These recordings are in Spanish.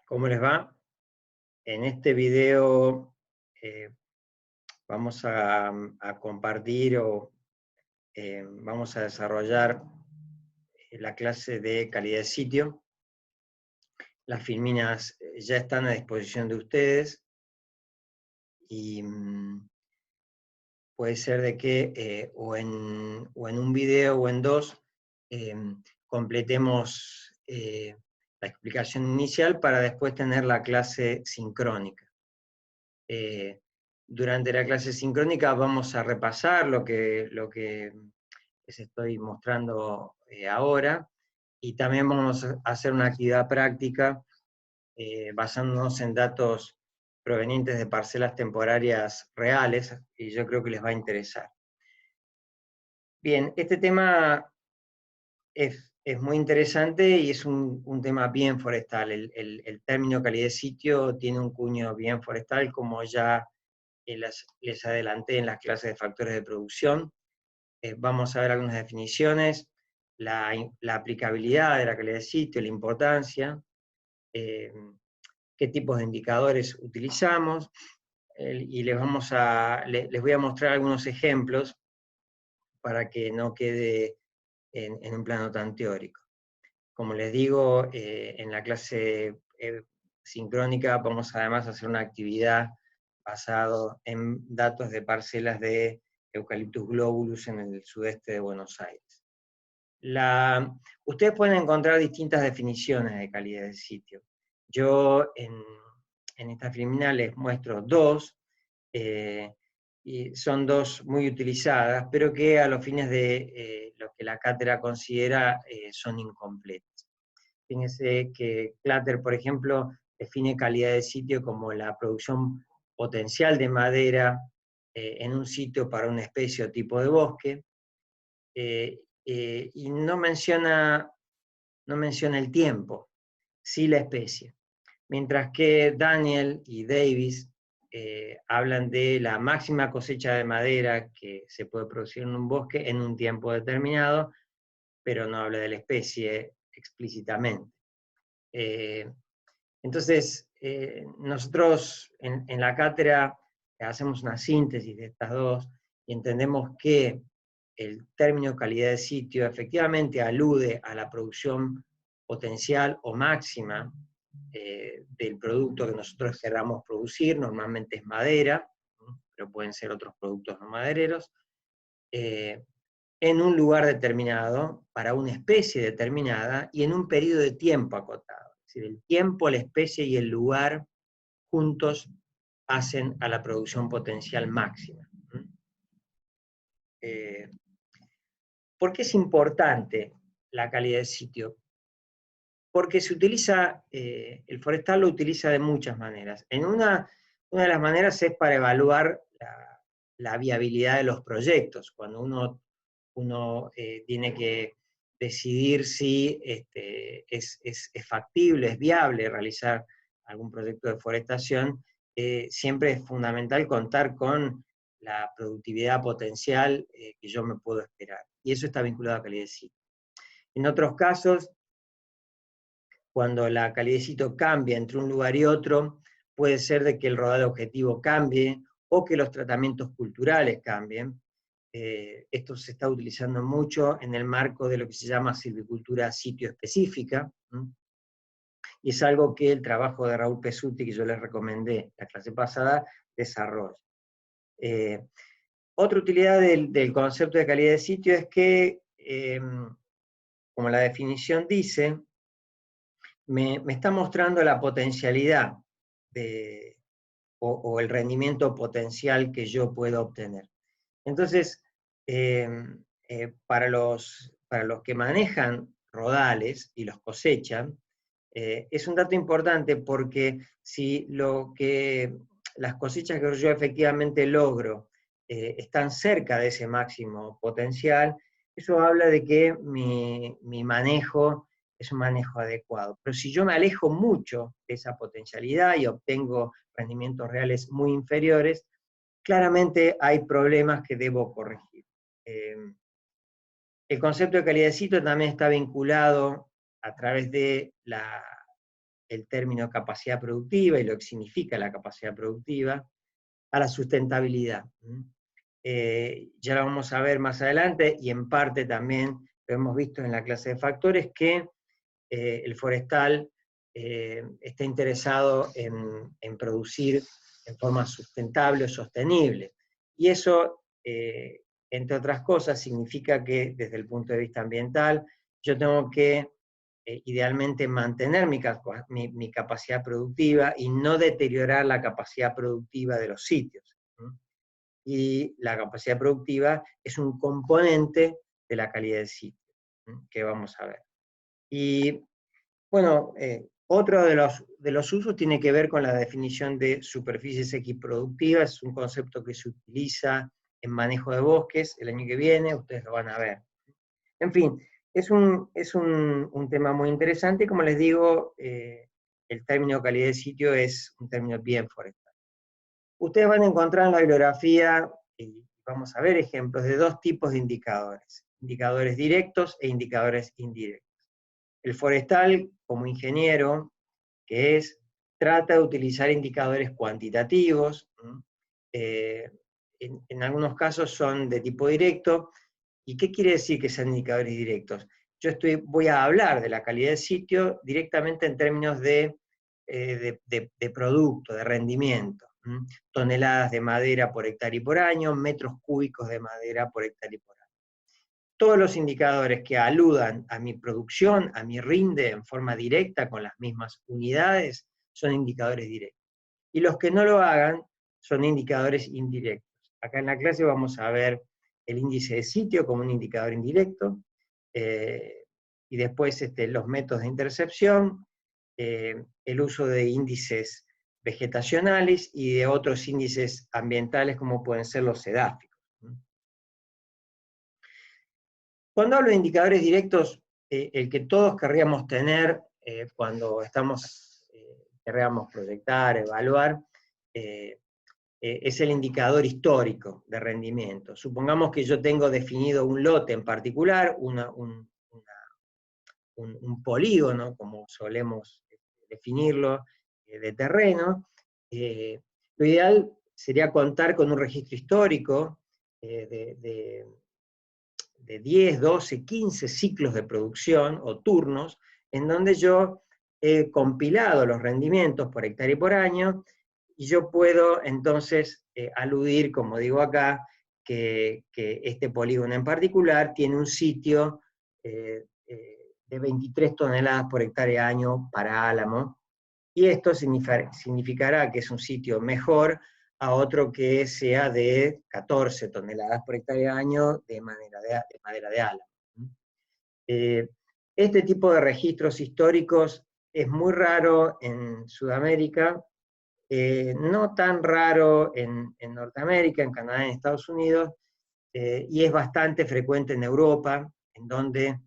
¿Cómo les va? En este video eh, vamos a compartir o vamos a desarrollar la clase de calidad de sitio. Las filminas ya están a disposición de ustedes y puede ser de que o en un video o en dos eh, completemos la explicación inicial para después tener la clase sincrónica. Durante la clase sincrónica vamos a repasar lo que les estoy mostrando ahora, y también vamos a hacer una actividad práctica basándonos en datos provenientes de parcelas temporarias reales, y yo creo que les va a interesar. Bien, este tema es muy interesante y es un tema bien forestal. El término calidad de sitio tiene un cuño bien forestal, como ya les adelanté en las clases de factores de producción. Vamos a ver algunas definiciones, la aplicabilidad de la calidad de sitio, la importancia, qué tipos de indicadores utilizamos, y les voy a mostrar algunos ejemplos para que no quede en un plano tan teórico. Como les digo, en la clase sincrónica vamos además a hacer una actividad basado en datos de parcelas de Eucalyptus globulus en el sudeste de Buenos Aires. Ustedes pueden encontrar distintas definiciones de calidad de sitio. Yo en esta filmina les muestro dos, y son dos muy utilizadas, pero que a los fines de lo que la cátedra considera son incompletas. Fíjense que Clutter, por ejemplo, define calidad de sitio como la producción potencial de madera en un sitio para una especie o tipo de bosque, y no menciona el tiempo, sí la especie. Mientras que Daniel y Davis hablan de la máxima cosecha de madera que se puede producir en un bosque en un tiempo determinado, pero no habla de la especie explícitamente. Entonces, nosotros en la cátedra hacemos una síntesis de estas dos y entendemos que el término calidad de sitio efectivamente alude a la producción potencial o máxima del producto que nosotros queramos producir. Normalmente es madera, pero pueden ser otros productos no madereros, en un lugar determinado, para una especie determinada y en un periodo de tiempo acotado. Es decir, el tiempo, la especie y el lugar juntos hacen a la producción potencial máxima. ¿Por qué es importante la calidad de sitio? Porque se utiliza, el forestal lo utiliza de muchas maneras. Una de las maneras es para evaluar la viabilidad de los proyectos, cuando uno tiene que decidir si es factible, es viable realizar algún proyecto de forestación. Siempre es fundamental contar con la productividad potencial que yo me puedo esperar. Y eso está vinculado a calidad de sitio. En otros casos, cuando la calidad de sitio cambia entre un lugar y otro, puede ser de que el rodal objetivo cambie o que los tratamientos culturales cambien. Esto se está utilizando mucho en el marco de lo que se llama silvicultura sitio específica, y es algo que el trabajo de Raúl Pesutti, que yo les recomendé la clase pasada, desarrolla. Otra utilidad del concepto de calidad de sitio es que, como la definición dice, me está mostrando la potencialidad o el rendimiento potencial que yo puedo obtener. Entonces, para los que manejan rodales y los cosechan, es un dato importante, porque si las cosechas que yo efectivamente logro están cerca de ese máximo potencial, eso habla de que mi manejo es un manejo adecuado. Pero si yo me alejo mucho de esa potencialidad y obtengo rendimientos reales muy inferiores, claramente hay problemas que debo corregir. El concepto de calidad de sitio también está vinculado a través de el término capacidad productiva y lo que significa la capacidad productiva, a la sustentabilidad. Ya lo vamos a ver más adelante, y en parte también lo hemos visto en la clase de factores, que el forestal está interesado en producir en forma sustentable o sostenible. Y eso, entre otras cosas, significa que desde el punto de vista ambiental, yo tengo que idealmente mantener mi capacidad productiva y no deteriorar la capacidad productiva de los sitios. Y la capacidad productiva es un componente de la calidad del sitio, que vamos a ver. Y bueno, otro de los usos tiene que ver con la definición de superficies equiproductivas. Es un concepto que se utiliza en manejo de bosques el año que viene, ustedes lo van a ver. En fin, es un tema muy interesante, y como les digo, el término calidad de sitio es un término bien forestal. Ustedes van a encontrar en la bibliografía, y vamos a ver ejemplos de dos tipos de indicadores directos e indicadores indirectos. El forestal, como ingeniero, que trata de utilizar indicadores cuantitativos, en algunos casos son de tipo directo. ¿Y qué quiere decir que sean indicadores directos? Yo voy a hablar de la calidad del sitio directamente en términos de producto, de rendimiento. Toneladas de madera por hectárea y por año, metros cúbicos de madera por hectárea y por año. Todos los indicadores que aludan a mi producción, a mi rinde en forma directa con las mismas unidades, son indicadores directos. Y los que no lo hagan son indicadores indirectos. Acá en la clase vamos a ver el índice de sitio como un indicador indirecto, y después los métodos de intercepción, el uso de índices vegetacionales y de otros índices ambientales como pueden ser los edáficos. Cuando hablo de indicadores directos, el que todos querríamos tener cuando querríamos proyectar, evaluar, es el indicador histórico de rendimiento. Supongamos que yo tengo definido un lote en particular, un polígono, como solemos definirlo, de terreno. Lo ideal sería contar con un registro histórico de 10, 12, 15 ciclos de producción o turnos, en donde yo he compilado los rendimientos por hectárea y por año, y yo puedo entonces aludir, como digo acá, que este polígono en particular tiene un sitio de 23 toneladas por hectárea año para álamo, y esto significará que es un sitio mejor a otro que sea de 14 toneladas por hectárea año de madera de álamo. Este tipo de registros históricos es muy raro en Sudamérica, no tan raro en Norteamérica, en Canadá, en Estados Unidos, y es bastante frecuente en Europa, en donde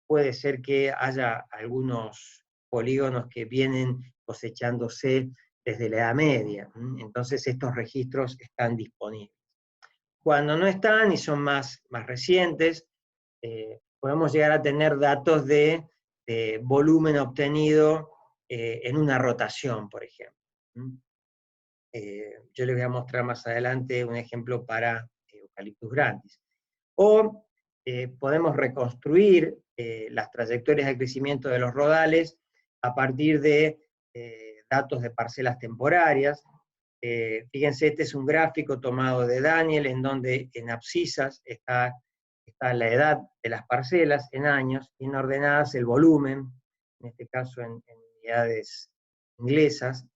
puede ser que haya algunos polígonos que vienen cosechándose desde la Edad Media. Entonces estos registros están disponibles. Cuando no están y son más recientes, podemos llegar a tener datos de volumen obtenido en una rotación, por ejemplo. Yo les voy a mostrar más adelante un ejemplo para Eucalyptus grandis. O podemos reconstruir las trayectorias de crecimiento de los rodales a partir de datos de parcelas temporarias. Fíjense, este es un gráfico tomado de Daniel, en donde en abscisas está la edad de las parcelas en años, y en ordenadas el volumen, en este caso en unidades inglesas.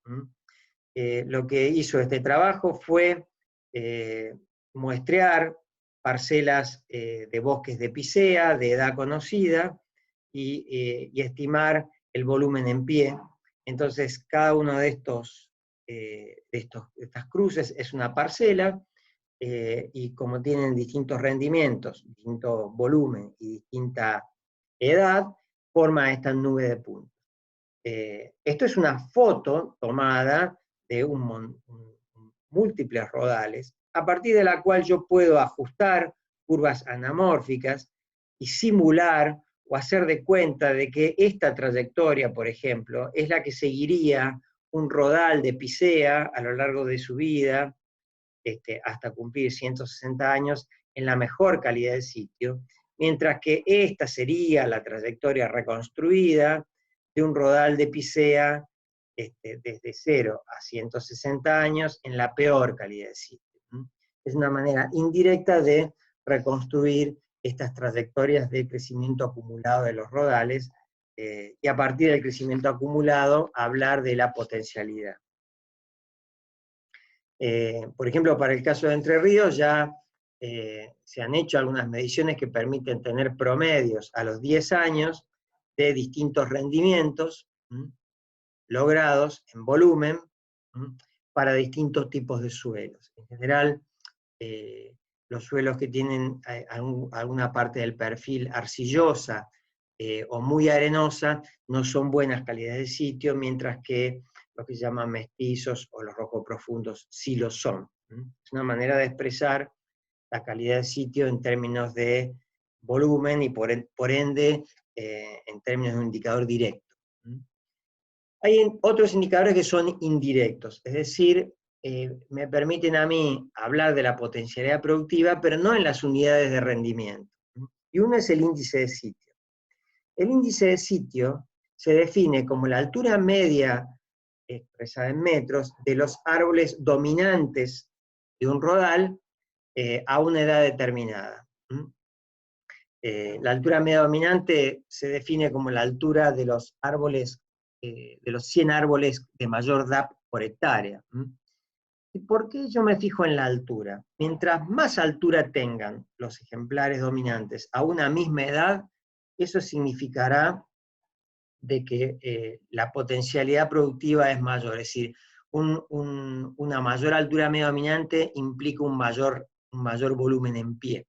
Lo que hizo este trabajo fue muestrear parcelas de bosques de picea, de edad conocida, y estimar el volumen en pie. Entonces, cada uno de estas cruces es una parcela, y como tienen distintos rendimientos, distinto volumen y distinta edad, forma esta nube de puntos. Esto es una foto tomada de múltiples rodales, a partir de la cual yo puedo ajustar curvas anamórficas y simular o hacer de cuenta de que esta trayectoria, por ejemplo, es la que seguiría un rodal de Picea a lo largo de su vida, hasta cumplir 160 años, en la mejor calidad de sitio, mientras que esta sería la trayectoria reconstruida de un rodal de Picea desde 0 a 160 años en la peor calidad de sitio. Es una manera indirecta de reconstruir estas trayectorias de crecimiento acumulado de los rodales, y a partir del crecimiento acumulado hablar de la potencialidad. Por ejemplo, para el caso de Entre Ríos ya se han hecho algunas mediciones que permiten tener promedios a los 10 años de distintos rendimientos logrados en volumen para distintos tipos de suelos. En general, los suelos que tienen alguna parte del perfil arcillosa o muy arenosa no son buenas calidades de sitio, mientras que los que se llaman mestizos o los rojos profundos sí lo son. Es una manera de expresar la calidad de sitio en términos de volumen y por ende en términos de un indicador directo. Hay otros indicadores que son indirectos, es decir, me permiten a mí hablar de la potencialidad productiva, pero no en las unidades de rendimiento. Y uno es el índice de sitio. El índice de sitio se define como la altura media, expresada en metros, de los árboles dominantes de un rodal a una edad determinada. La altura media dominante se define como la altura de los árboles, de los 100 árboles de mayor DAP por hectárea. ¿Y por qué yo me fijo en la altura? Mientras más altura tengan los ejemplares dominantes a una misma edad, eso significará de que la potencialidad productiva es mayor, es decir, una mayor altura media dominante implica un mayor volumen en pie.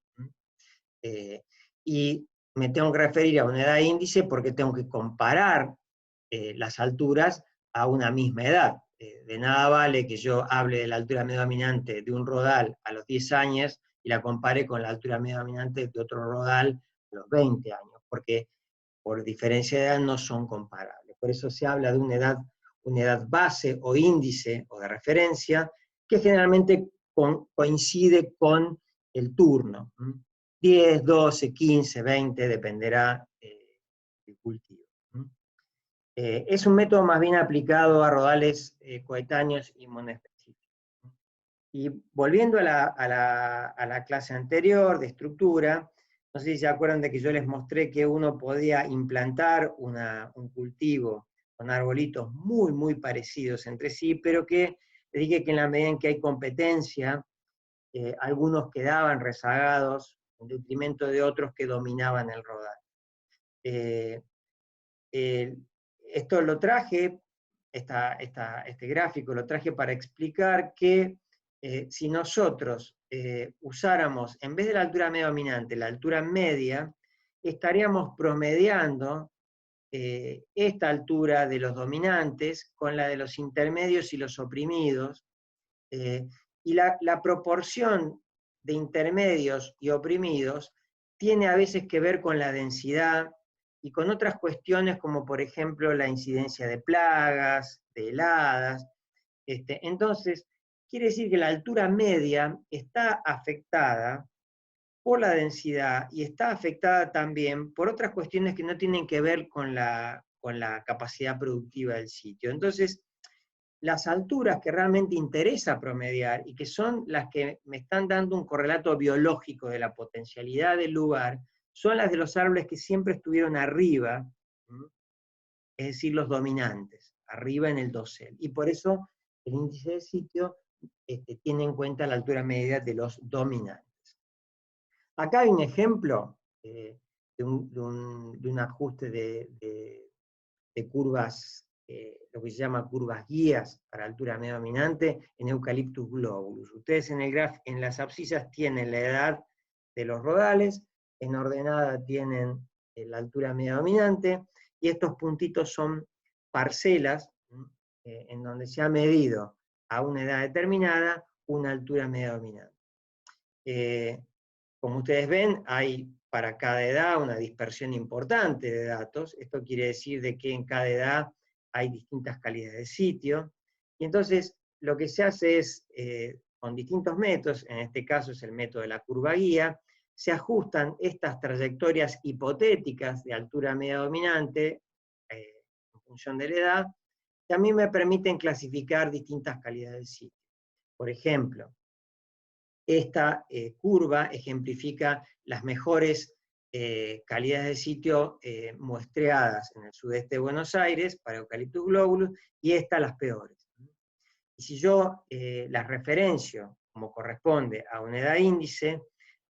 Y me tengo que referir a una edad índice porque tengo que comparar las alturas a una misma edad. De nada vale que yo hable de la altura media dominante de un rodal a los 10 años y la compare con la altura media dominante de otro rodal a los 20 años, porque por diferencia de edad no son comparables. Por eso se habla de una edad base o índice o de referencia que generalmente coincide con el turno. 10, 12, 15, 20, dependerá del cultivo. Es un método más bien aplicado a rodales coetáneos y monoespecíficos. Y volviendo a la clase anterior de estructura, no sé si se acuerdan de que yo les mostré que uno podía implantar un cultivo con arbolitos muy, muy parecidos entre sí, pero que les dije que en la medida en que hay competencia, algunos quedaban rezagados en detrimento de otros que dominaban el rodal. Esto lo traje, este gráfico lo traje para explicar que si nosotros usáramos, en vez de la altura media dominante, la altura media, estaríamos promediando esta altura de los dominantes con la de los intermedios y los oprimidos, y la proporción de intermedios y oprimidos tiene a veces que ver con la densidad y con otras cuestiones como por ejemplo la incidencia de plagas, de heladas. Entonces, quiere decir que la altura media está afectada por la densidad y está afectada también por otras cuestiones que no tienen que ver con la capacidad productiva del sitio. Entonces, las alturas que realmente interesa promediar y que son las que me están dando un correlato biológico de la potencialidad del lugar, son las de los árboles que siempre estuvieron arriba, es decir, los dominantes, arriba en el dosel. Y por eso el índice de sitio tiene en cuenta la altura media de los dominantes. Acá hay un ejemplo de un ajuste de curvas, lo que se llama curvas guías para altura media dominante en Eucalyptus globulus. Ustedes en las abscisas tienen la edad de los rodales, en ordenada tienen la altura media dominante, y estos puntitos son parcelas en donde se ha medido a una edad determinada una altura media dominante. Como ustedes ven, hay para cada edad una dispersión importante de datos. Esto quiere decir de que en cada edad hay distintas calidades de sitio. Y entonces lo que se hace es, con distintos métodos, en este caso es el método de la curva guía, se ajustan estas trayectorias hipotéticas de altura media dominante en función de la edad, que a mí me permiten clasificar distintas calidades de sitio. Por ejemplo, esta curva ejemplifica las mejores calidades de sitio muestreadas en el sudeste de Buenos Aires para Eucalyptus globulus, y esta las peores. Y si yo las referencio como corresponde a una edad índice,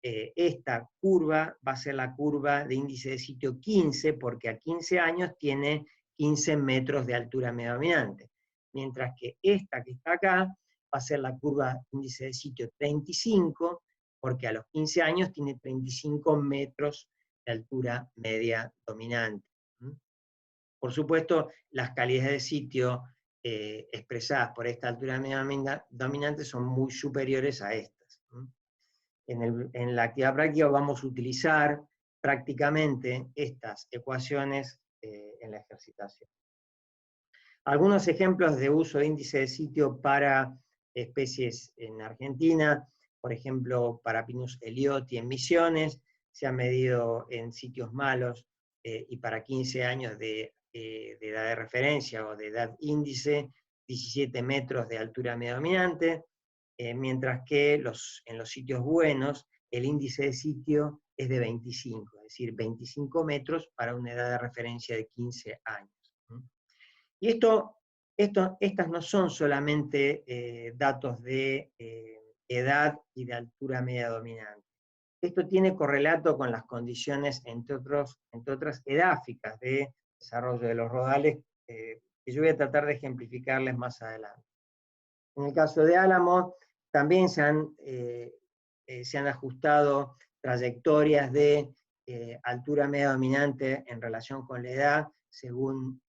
esta curva va a ser la curva de índice de sitio 15, porque a 15 años tiene 15 metros de altura media dominante. Mientras que esta que está acá va a ser la curva índice de sitio 35, porque a los 15 años tiene 35 metros de altura media dominante. Por supuesto, las calidades de sitio expresadas por esta altura media dominante son muy superiores a estas. En la actividad práctica vamos a utilizar prácticamente estas ecuaciones en la ejercitación. Algunos ejemplos de uso de índice de sitio para especies en Argentina, por ejemplo, para Pinus elioti en Misiones, se ha medido en sitios malos y para 15 años de edad de referencia o de edad índice, 17 metros de altura media dominante, mientras que en los sitios buenos el índice de sitio es de 25, es decir, 25 metros para una edad de referencia de 15 años. Y estas no son solamente datos de edad y de altura media dominante. Esto tiene correlato con las condiciones, entre otras, edáficas de desarrollo de los rodales, que yo voy a tratar de ejemplificarles más adelante. En el caso de Álamo, también se han ajustado trayectorias de altura media dominante en relación con la edad, según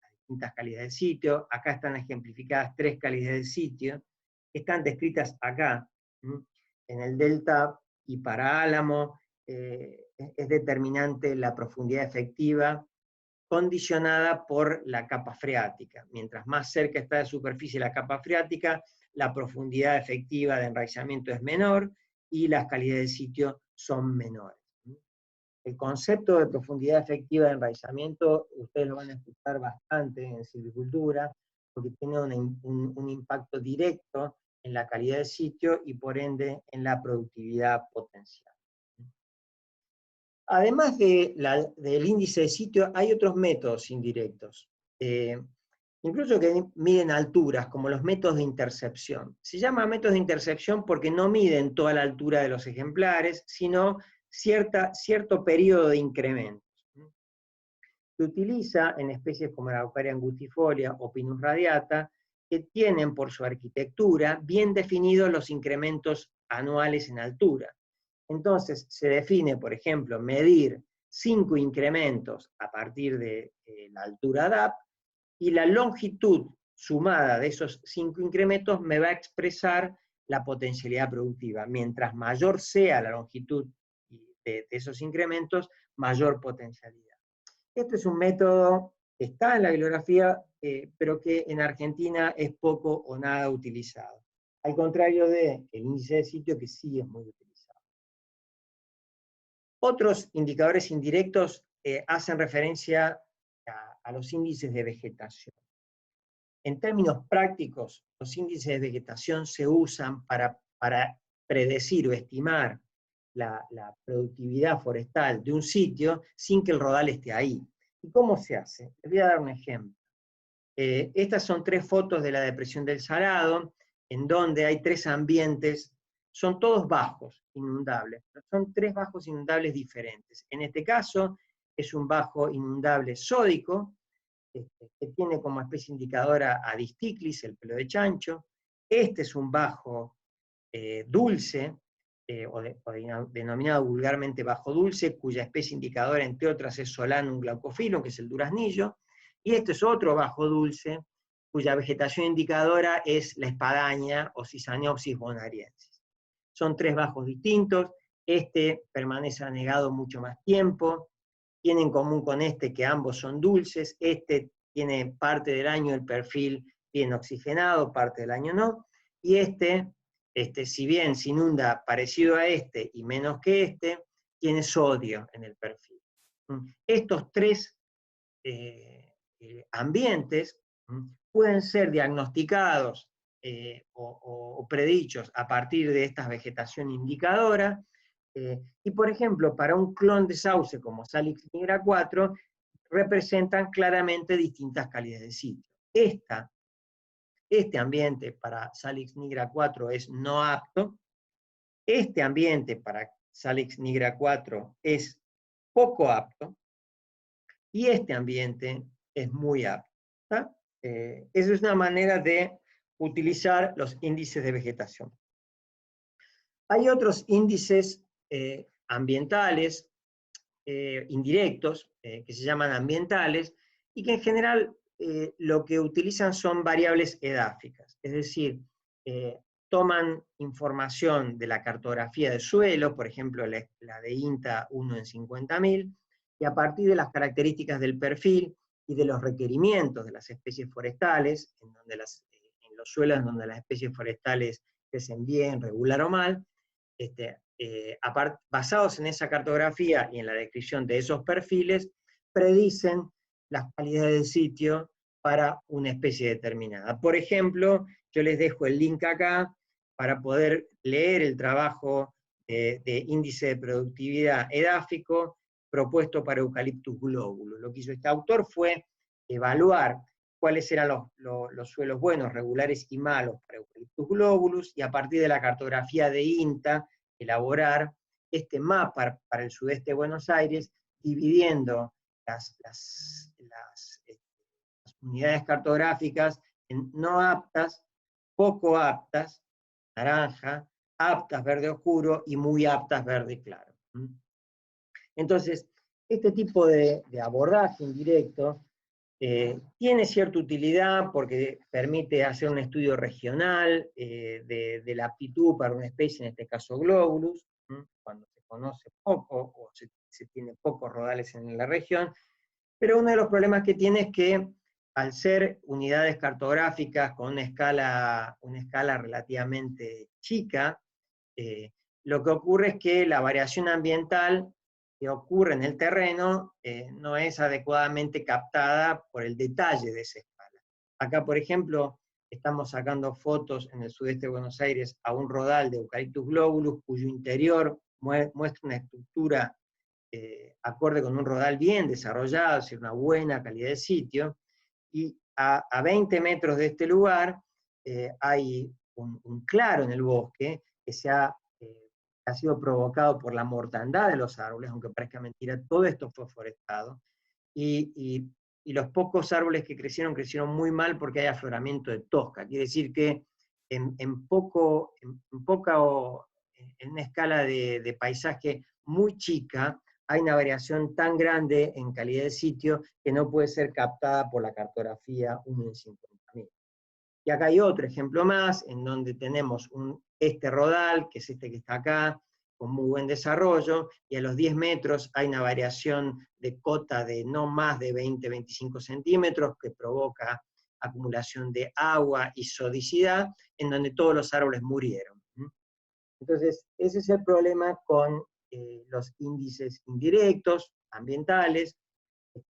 las distintas calidades de sitio. Acá están ejemplificadas 3 calidades de sitio, que están descritas acá. En el delta y para Álamo es determinante la profundidad efectiva, condicionada por la capa freática. Mientras más cerca está de superficie la capa freática, la profundidad efectiva de enraizamiento es menor y las calidades de sitio son menores. El concepto de profundidad efectiva de enraizamiento, ustedes lo van a escuchar bastante en silvicultura, porque tiene un impacto directo en la calidad de sitio y por ende en la productividad potencial. Además del índice de sitio, hay otros métodos indirectos, incluso que miden alturas, como los métodos de intercepción. Se llama métodos de intercepción porque no miden toda la altura de los ejemplares, sino cierto periodo de incrementos. Se utiliza en especies como la Araucaria angustifolia o Pinus radiata, que tienen por su arquitectura bien definidos los incrementos anuales en altura. Entonces se define, por ejemplo, medir 5 incrementos a partir de la altura DAP, y la longitud sumada de esos 5 incrementos me va a expresar la potencialidad productiva. Mientras mayor sea la longitud de esos incrementos, mayor potencialidad. Este es un método que está en la bibliografía, pero que en Argentina es poco o nada utilizado. Al contrario del índice de sitio, que sí es muy utilizado. Otros indicadores indirectos hacen referencia a los índices de vegetación. En términos prácticos, los índices de vegetación se usan para predecir o estimar la productividad forestal de un sitio sin que el rodal esté ahí. ¿Y cómo se hace? Les voy a dar un ejemplo. Estas son 3 fotos de la depresión del Salado, en donde hay 3 ambientes. Son todos bajos, inundables, pero son 3 bajos inundables diferentes. En este caso es un bajo inundable sódico, que tiene como especie indicadora a Disticlis, el pelo de chancho. Este es un bajo dulce, o denominado vulgarmente bajo dulce, cuya especie indicadora, entre otras, es Solanum glaucophyllum, que es el duraznillo. Y este es otro bajo dulce, cuya vegetación indicadora es la espadaña o Cisaneopsis bonariensis. Son 3 bajos distintos, este permanece anegado mucho más tiempo, tiene en común con este que ambos son dulces, este tiene parte del año el perfil bien oxigenado, parte del año no, y este si bien se inunda parecido a este y menos que este, tiene sodio en el perfil. Estos tres ambientes pueden ser diagnosticados o predichos a partir de esta vegetación indicadora, y por ejemplo, para un clon de sauce como Salix nigra 4, representan claramente distintas calidades de sitio. Este ambiente para Salix nigra 4 es no apto, este ambiente para Salix nigra 4 es poco apto, y este ambiente es muy apto. Esa es una manera de utilizar los índices de vegetación. Hay otros índices ambientales indirectos, que se llaman ambientales, y que en general lo que utilizan son variables edáficas, es decir, toman información de la cartografía del suelo, por ejemplo la de INTA 1 en 50.000, y a partir de las características del perfil y de los requerimientos de las especies forestales, en los suelos donde las especies forestales crecen bien, regular o mal, basados en esa cartografía y en la descripción de esos perfiles, predicen las calidades del sitio para una especie determinada. Por ejemplo, yo les dejo el link acá para poder leer el trabajo de índice de productividad edáfico propuesto para Eucalyptus globulus. Lo que hizo este autor fue evaluar cuáles eran los suelos buenos, regulares y malos para Eucalyptus globulus, y a partir de la cartografía de INTA, elaborar este mapa para el sudeste de Buenos Aires, dividiendo las unidades cartográficas en no aptas, poco aptas, naranja, aptas verde oscuro y muy aptas verde claro. Entonces, este tipo de abordaje indirecto tiene cierta utilidad porque permite hacer un estudio regional de la aptitud para una especie, en este caso Globulus, cuando se conoce poco o se tiene pocos rodales en la región, pero uno de los problemas que tiene es que al ser unidades cartográficas con una escala relativamente chica, lo que ocurre es que la variación ambiental que ocurre en el terreno no es adecuadamente captada por el detalle de esa escala. Acá, por ejemplo, estamos sacando fotos en el sudeste de Buenos Aires a un rodal de Eucalyptus globulus, cuyo interior muestra una estructura acorde con un rodal bien desarrollado, es decir, una buena calidad de sitio, y a 20 metros de este lugar hay un claro en el bosque que ha sido provocado por la mortandad de los árboles, aunque parezca mentira, todo esto fue forestado, y los pocos árboles que crecieron muy mal porque hay afloramiento de tosca, quiere decir que en una escala de paisaje muy chica, hay una variación tan grande en calidad de sitio que no puede ser captada por la cartografía 1 en 50.000. Y acá hay otro ejemplo más, en donde tenemos este rodal, que es este que está acá, con muy buen desarrollo, y a los 10 metros hay una variación de cota de no más de 20-25 centímetros, que provoca acumulación de agua y sodicidad, en donde todos los árboles murieron. Entonces, ese es el problema con los índices indirectos, ambientales,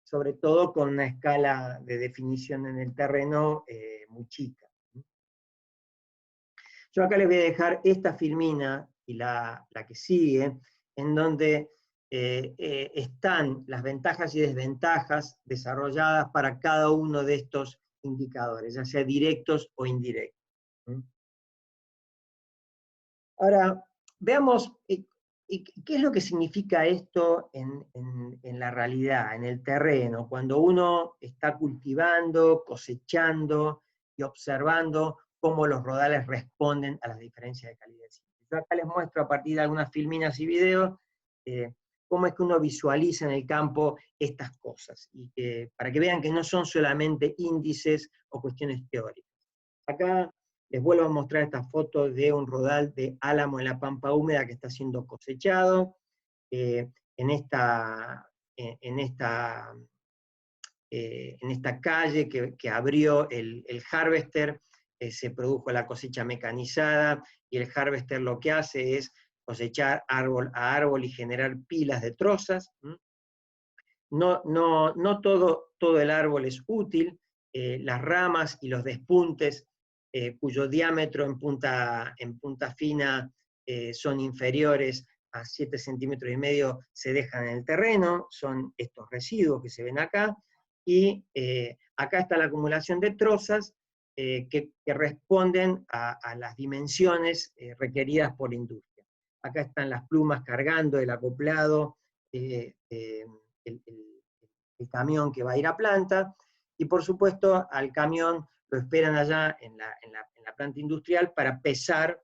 sobre todo con una escala de definición en el terreno muy chica. Yo acá les voy a dejar esta filmina y la que sigue, en donde están las ventajas y desventajas desarrolladas para cada uno de estos indicadores, ya sea directos o indirectos. Ahora, veamos qué es lo que significa esto en la realidad, en el terreno, cuando uno está cultivando, cosechando y observando cómo los rodales responden a las diferencias de calidad. Yo acá les muestro a partir de algunas filminas y videos cómo es que uno visualiza en el campo estas cosas, y para que vean que no son solamente índices o cuestiones teóricas. Acá Les vuelvo a mostrar esta foto de un rodal de álamo en la pampa húmeda que está siendo cosechado. En esta calle que abrió el harvester, se produjo la cosecha mecanizada, y el harvester lo que hace es cosechar árbol a árbol y generar pilas de trozas. No todo el árbol es útil. Las ramas y los despuntes, cuyo diámetro en punta fina son inferiores a 7,5 centímetros, se dejan en el terreno, son estos residuos que se ven acá, y acá está la acumulación de trozas que responden a las dimensiones requeridas por la industria. Acá están las plumas cargando el acoplado, el camión que va a ir a planta, y por supuesto al camión lo esperan allá en la planta industrial para pesar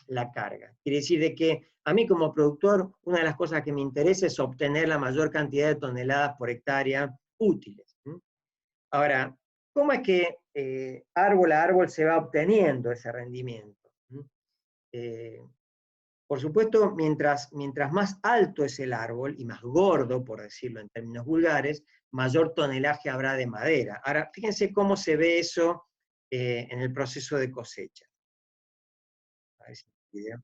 la carga. Quiere decir de que a mí como productor, una de las cosas que me interesa es obtener la mayor cantidad de toneladas por hectárea útiles. Ahora, ¿cómo es que árbol a árbol se va obteniendo ese rendimiento? Por supuesto, mientras más alto es el árbol, y más gordo, por decirlo en términos vulgares, mayor tonelaje habrá de madera. Ahora, fíjense cómo se ve eso en el proceso de cosecha. A ver si me video.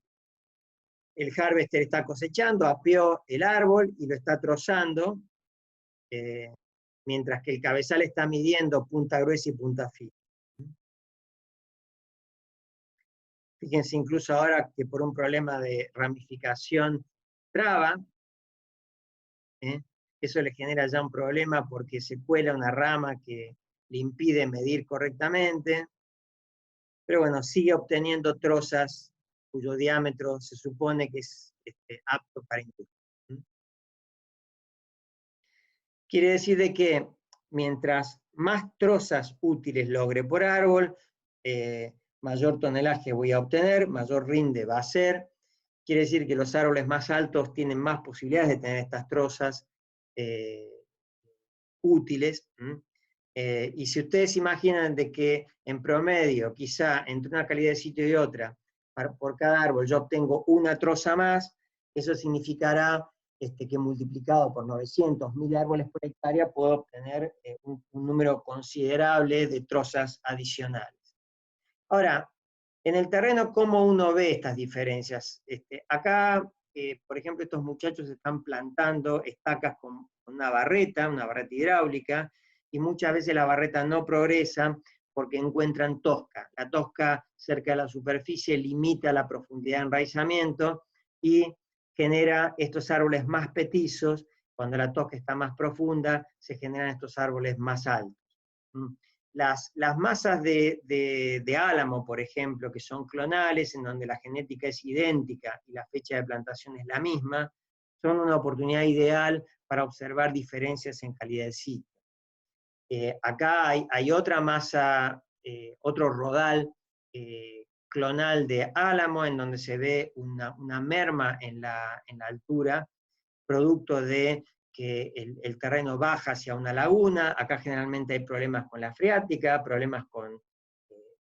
El harvester está cosechando, apeó el árbol y lo está trozando, mientras que el cabezal está midiendo punta gruesa y punta fina. Fíjense incluso ahora que por un problema de ramificación traba, eso le genera ya un problema porque se cuela una rama que le impide medir correctamente, pero bueno, sigue obteniendo trozas cuyo diámetro se supone que es apto para industria. Quiere decir de que mientras más trozas útiles logre por árbol, mayor tonelaje voy a obtener, mayor rinde va a ser. Quiere decir que los árboles más altos tienen más posibilidades de tener estas trozas útiles. Y si ustedes imaginan de que en promedio, quizá entre una calidad de sitio y otra, por cada árbol yo obtengo una troza más, eso significará que multiplicado por 900.000 árboles por hectárea puedo obtener un número considerable de trozas adicionales. Ahora, en el terreno, ¿cómo uno ve estas diferencias? Acá, por ejemplo, estos muchachos están plantando estacas con una barreta hidráulica, y muchas veces la barreta no progresa porque encuentran tosca. La tosca cerca de la superficie limita la profundidad de enraizamiento y genera estos árboles más petizos. Cuando la tosca está más profunda, se generan estos árboles más altos. Las masas de álamo, por ejemplo, que son clonales, en donde la genética es idéntica y la fecha de plantación es la misma, son una oportunidad ideal para observar diferencias en calidad de sitio. Acá hay otra masa, otro rodal clonal de álamo, en donde se ve una merma en la altura, producto de que el terreno baja hacia una laguna. Acá generalmente hay problemas con la freática, problemas con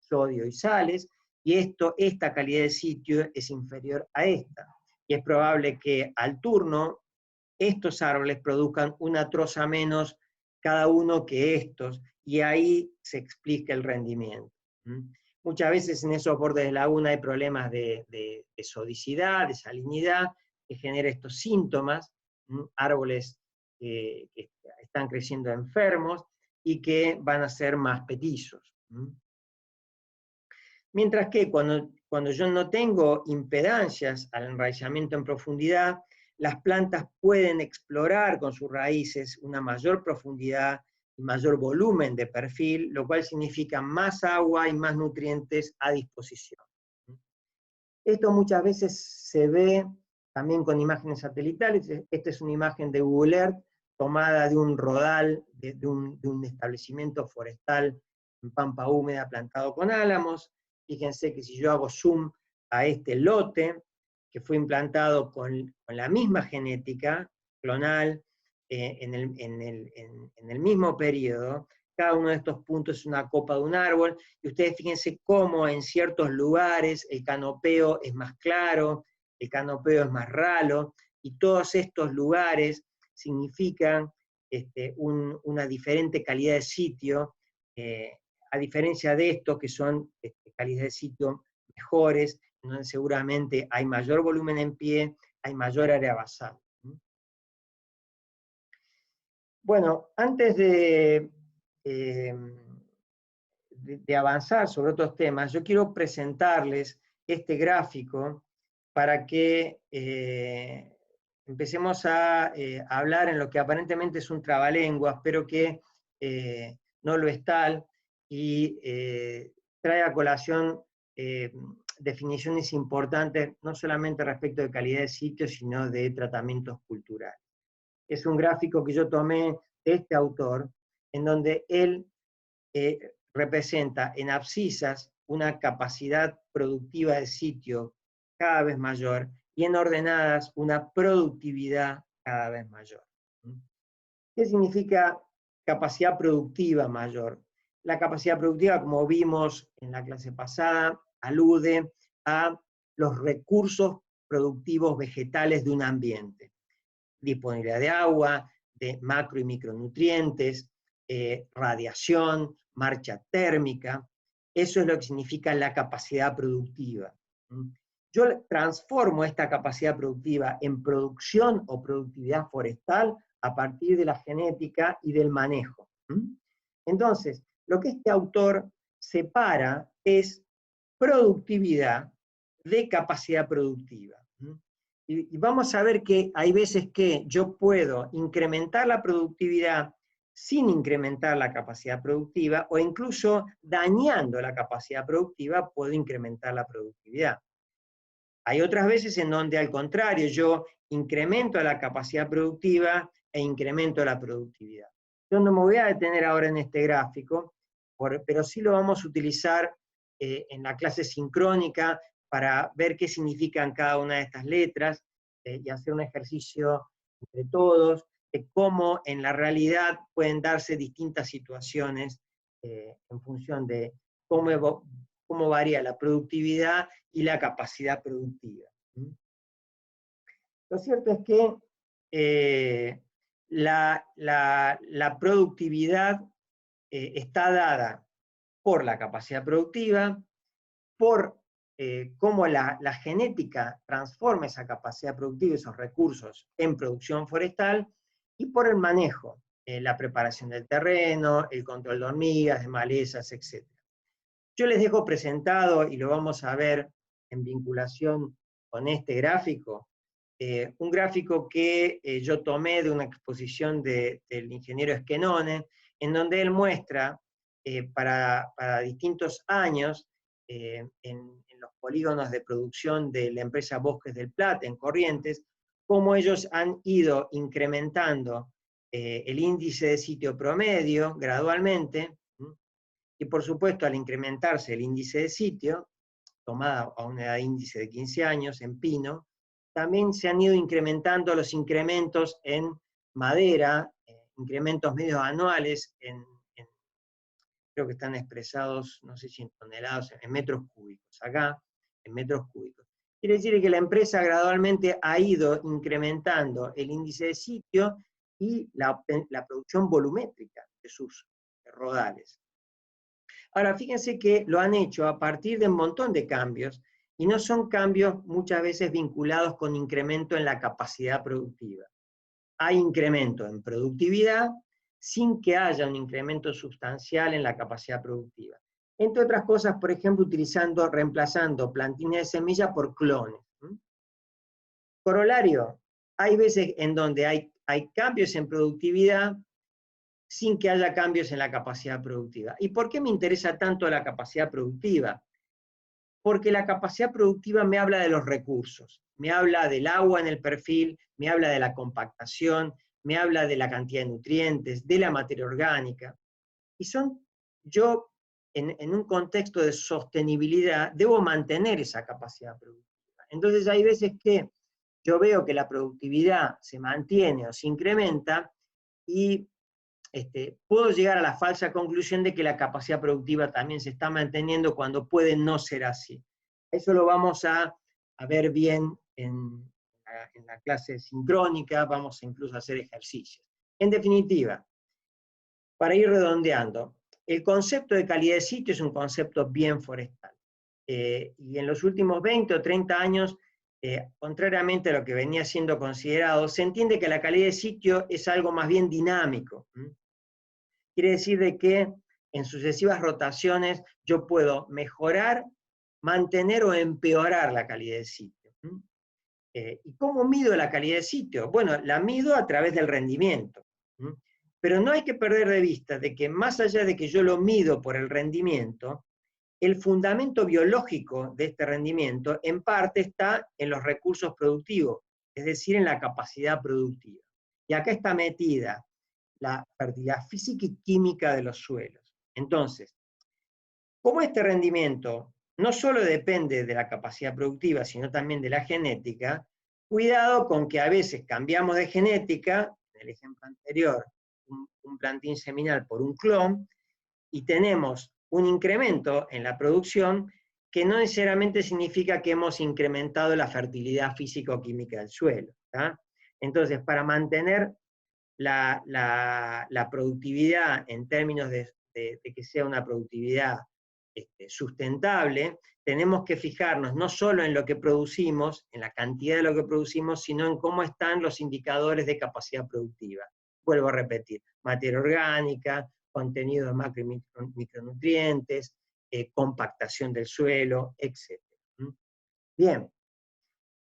sodio y sales, y esta calidad de sitio es inferior a esta. Y es probable que al turno estos árboles produzcan una troza menos cada uno que estos, y ahí se explica el rendimiento. Muchas veces en esos bordes de laguna hay problemas de sodicidad, de salinidad, que genera estos síntomas, árboles que están creciendo enfermos y que van a ser más petizos. Mientras que cuando yo no tengo impedancias al enraizamiento en profundidad, las plantas pueden explorar con sus raíces una mayor profundidad y mayor volumen de perfil, lo cual significa más agua y más nutrientes a disposición. Esto muchas veces se ve también con imágenes satelitales. Esta es una imagen de Google Earth tomada de un rodal, de un establecimiento forestal en pampa húmeda plantado con álamos. Fíjense que si yo hago zoom a este lote, que fue implantado con la misma genética clonal en el mismo periodo, cada uno de estos puntos es una copa de un árbol, y ustedes fíjense cómo en ciertos lugares el canopeo es más claro, el canopeo es más ralo, y todos estos lugares significan una diferente calidad de sitio, a diferencia de estos que son calidad de sitio mejores, donde seguramente hay mayor volumen en pie, hay mayor área basal. Bueno, antes de avanzar sobre otros temas, yo quiero presentarles este gráfico para que empecemos a hablar en lo que aparentemente es un trabalenguas, pero que no lo es tal, y trae a colación definiciones importantes, no solamente respecto de calidad de sitio, sino de tratamientos culturales. Es un gráfico que yo tomé de este autor, en donde él representa en abscisas una capacidad productiva del sitio cada vez mayor y en ordenadas una productividad cada vez mayor. ¿Qué significa capacidad productiva mayor? La capacidad productiva, como vimos en la clase pasada, alude a los recursos productivos vegetales de un ambiente. Disponibilidad de agua, de macro y micronutrientes, radiación, marcha térmica. Eso es lo que significa la capacidad productiva. Yo transformo esta capacidad productiva en producción o productividad forestal a partir de la genética y del manejo. Entonces, lo que este autor separa es productividad de capacidad productiva. Y vamos a ver que hay veces que yo puedo incrementar la productividad sin incrementar la capacidad productiva, o incluso dañando la capacidad productiva puedo incrementar la productividad. Hay otras veces en donde al contrario, yo incremento la capacidad productiva e incremento la productividad. Yo no me voy a detener ahora en este gráfico, pero sí lo vamos a utilizar en la clase sincrónica para ver qué significan cada una de estas letras y hacer un ejercicio entre todos de cómo en la realidad pueden darse distintas situaciones en función de cómo varía la productividad y la capacidad productiva. Lo cierto es que la productividad está dada por la capacidad productiva, por cómo la genética transforma esa capacidad productiva, esos recursos, en producción forestal, y por el manejo, la preparación del terreno, el control de hormigas, de malezas, etc. Yo les dejo presentado, y lo vamos a ver en vinculación con este gráfico, un gráfico que yo tomé de una exposición del ingeniero Esquenone, en donde él muestra para distintos años, en los polígonos de producción de la empresa Bosques del Plata, en Corrientes, cómo ellos han ido incrementando el índice de sitio promedio gradualmente, y por supuesto al incrementarse el índice de sitio, tomada a una edad de índice de 15 años en pino, también se han ido incrementando los incrementos en madera, incrementos medios anuales, creo que están expresados, no sé si en toneladas, en metros cúbicos, acá en metros cúbicos. Quiere decir que la empresa gradualmente ha ido incrementando el índice de sitio y la producción volumétrica de sus rodales. Ahora, fíjense que lo han hecho a partir de un montón de cambios, y no son cambios muchas veces vinculados con incremento en la capacidad productiva. Hay incremento en productividad sin que haya un incremento sustancial en la capacidad productiva. Entre otras cosas, por ejemplo, reemplazando plantines de semilla por clones. Corolario, hay veces en donde hay cambios en productividad sin que haya cambios en la capacidad productiva. ¿Y por qué me interesa tanto la capacidad productiva? Porque la capacidad productiva me habla de los recursos, me habla del agua en el perfil, me habla de la compactación, me habla de la cantidad de nutrientes, de la materia orgánica. Y yo, en un contexto de sostenibilidad, debo mantener esa capacidad productiva. Entonces hay veces que yo veo que la productividad se mantiene o se incrementa, y puedo llegar a la falsa conclusión de que la capacidad productiva también se está manteniendo cuando puede no ser así. Eso lo vamos a ver bien en la clase sincrónica, vamos incluso a hacer ejercicios. En definitiva, para ir redondeando, el concepto de calidad de sitio es un concepto bien forestal. Y en los últimos 20 o 30 años, contrariamente a lo que venía siendo considerado, se entiende que la calidad de sitio es algo más bien dinámico. Quiere decir de que en sucesivas rotaciones yo puedo mejorar, mantener o empeorar la calidad de sitio. ¿Y cómo mido la calidad de sitio? Bueno, la mido a través del rendimiento. Pero no hay que perder de vista de que más allá de que yo lo mido por el rendimiento, el fundamento biológico de este rendimiento en parte está en los recursos productivos, es decir, en la capacidad productiva. Y acá está metida la fertilidad física y química de los suelos. Entonces, como este rendimiento no solo depende de la capacidad productiva, sino también de la genética, cuidado con que a veces cambiamos de genética, en el ejemplo anterior, un plantín seminal por un clon, y tenemos un incremento en la producción que no necesariamente significa que hemos incrementado la fertilidad físico-química del suelo. ¿tá? Entonces, para mantener la productividad en términos de que sea una productividad sustentable, tenemos que fijarnos no solo en lo que producimos, en la cantidad de lo que producimos, sino en cómo están los indicadores de capacidad productiva. Vuelvo a repetir, materia orgánica, contenido de macro y micronutrientes, compactación del suelo, etc. Bien,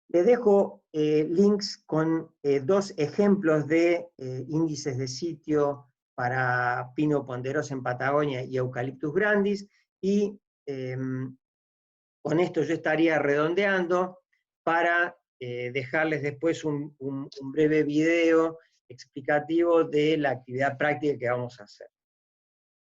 les dejo links con dos ejemplos de índices de sitio para pino ponderosa en Patagonia y Eucalyptus grandis, y con esto yo estaría redondeando para dejarles después un breve video explicativo de la actividad práctica que vamos a hacer.